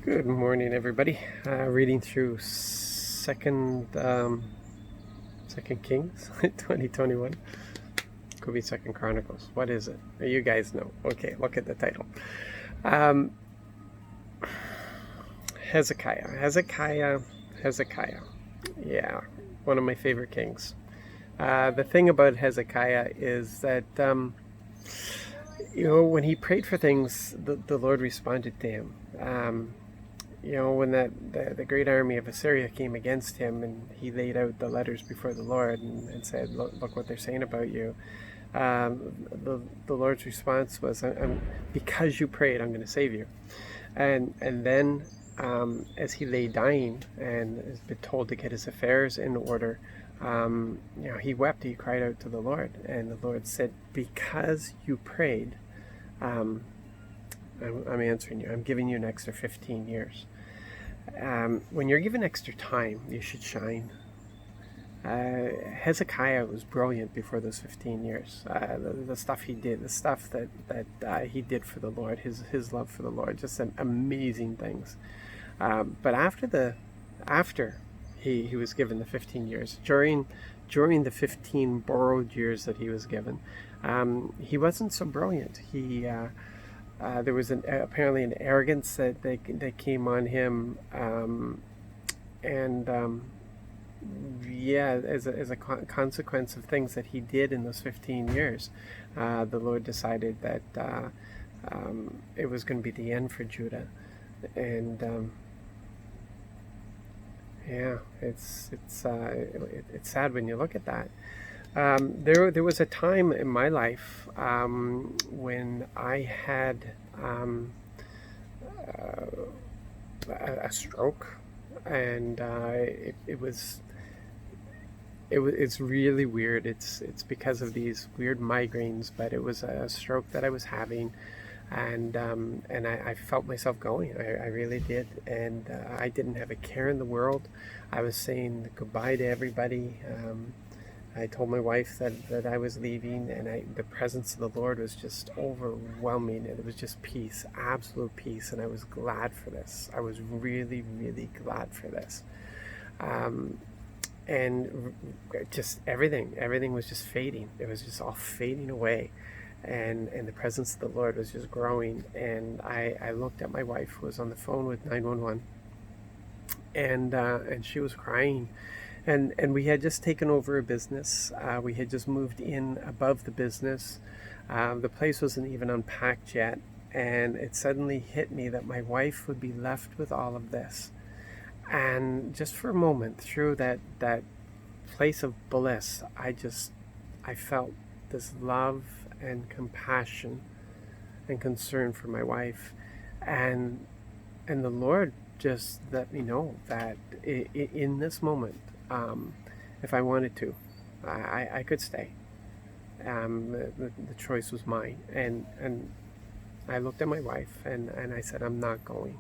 Good morning, everybody. Reading through Second Kings, 2021. Could be Second Chronicles. What is it? You guys know. Okay, look at the title. Um, Hezekiah. Yeah, one of my favorite kings. The thing about Hezekiah is that when he prayed for things, the Lord responded to him. When the great army of Assyria came against him, and he laid out the letters before the Lord and said, look what they're saying about you. The Lord's response was, because you prayed, I'm going to save you. And then as he lay dying and has been told to get his affairs in order, he wept, he cried out to the Lord. And the Lord said, because you prayed, I'm answering you. I'm giving you an extra 15 years. When you're given extra time, you should shine. Hezekiah was brilliant before those 15 years. The stuff he did, the stuff that he did for the Lord, his love for the Lord, just some amazing things. But after he was given the 15 years, during the 15 borrowed years that he was given, he wasn't so brilliant. There was apparently an arrogance that came on him, as a consequence of things that he did in those 15 years, the Lord decided that it was going to be the end for Judah, and it's sad when you look at that. There was a time in my life when I had a stroke, and it's really weird. It's because of these weird migraines, but it was a stroke that I was having, and I felt myself going. I really did, and I didn't have a care in the world. I was saying goodbye to everybody. I told my wife that I was leaving, and the presence of the Lord was just overwhelming. It was just peace, absolute peace, and I was glad for this. I was really, really glad for this. And just everything was just fading. It was just all fading away, and the presence of the Lord was just growing. And I looked at my wife, who was on the phone with 911, and she was crying. And we had just taken over a business. We had just moved in above the business. The place wasn't even unpacked yet. And it suddenly hit me that my wife would be left with all of this. And just for a moment, through that place of bliss, I felt this love and compassion and concern for my wife. And the Lord just let me know that in this moment, if I wanted to, I could stay. The choice was mine, and I looked at my wife and I said, I'm not going.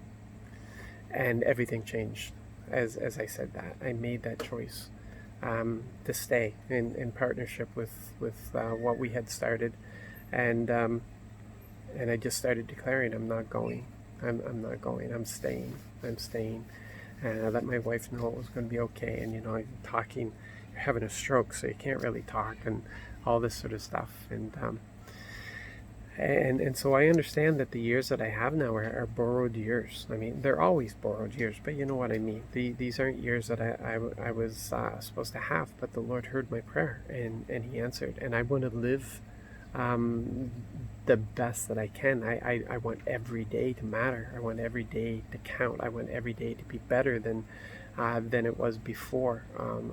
And everything changed as I said that. I made that choice to stay in partnership with what we had started, and I just started declaring, I'm not going. I'm not going. I'm staying. And I let my wife know it was going to be okay. And you're having a stroke, so you can't really talk and all this sort of stuff. And so I understand that the years that I have now are borrowed years. I mean, they're always borrowed years, but you know what I mean. These aren't years that I was supposed to have, but the Lord heard my prayer, and He answered. And I want to live the best that I can. I want every day to matter. I want every day to count. I want every day to be better than it was before.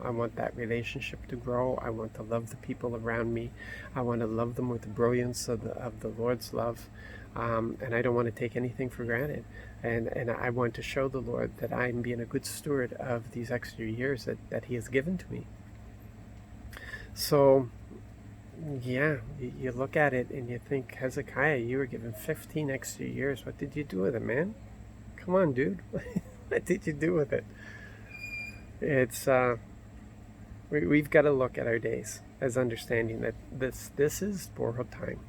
I want that relationship to grow. I want to love the people around me. I want to love them with the brilliance of the Lord's love. And I don't want to take anything for granted. And I want to show the Lord that I'm being a good steward of these extra years that He has given to me. So, yeah, you look at it and you think, Hezekiah, you were given 15 extra years. What did you do with it, man? Come on, dude. What did you do with it? It's we've got to look at our days as understanding that this is borrowed time.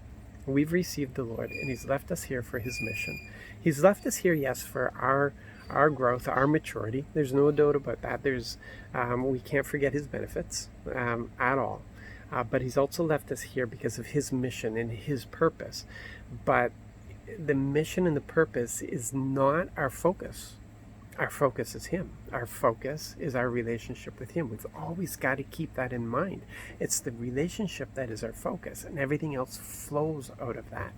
We've received the Lord, and He's left us here for His mission. He's left us here, yes, for our growth, our maturity. There's no doubt about that. We can't forget his benefits at all. But he's also left us here because of his mission and his purpose. But the mission and the purpose is not our focus. Our focus is him. Our focus is our relationship with him. We've always got to keep that in mind. It's the relationship that is our focus, and everything else flows out of that.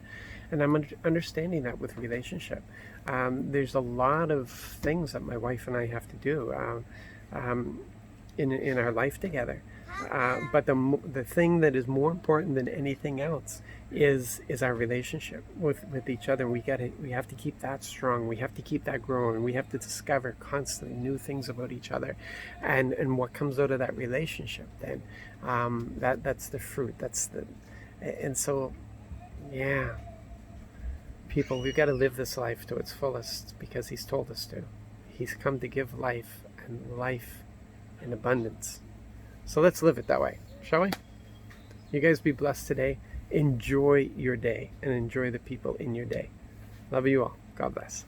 And I'm understanding that with relationship. There's a lot of things that my wife and I have to do in our life together. But the thing that is more important than anything else is our relationship with each other. We have to keep that strong. We have to keep that growing. We have to discover constantly new things about each other, and what comes out of that relationship then, that's the fruit. And so, yeah, people, we've got to live this life to its fullest because he's told us to. He's come to give life, and life in abundance. So let's live it that way, shall we? You guys be blessed today. Enjoy your day and enjoy the people in your day. Love you all. God bless.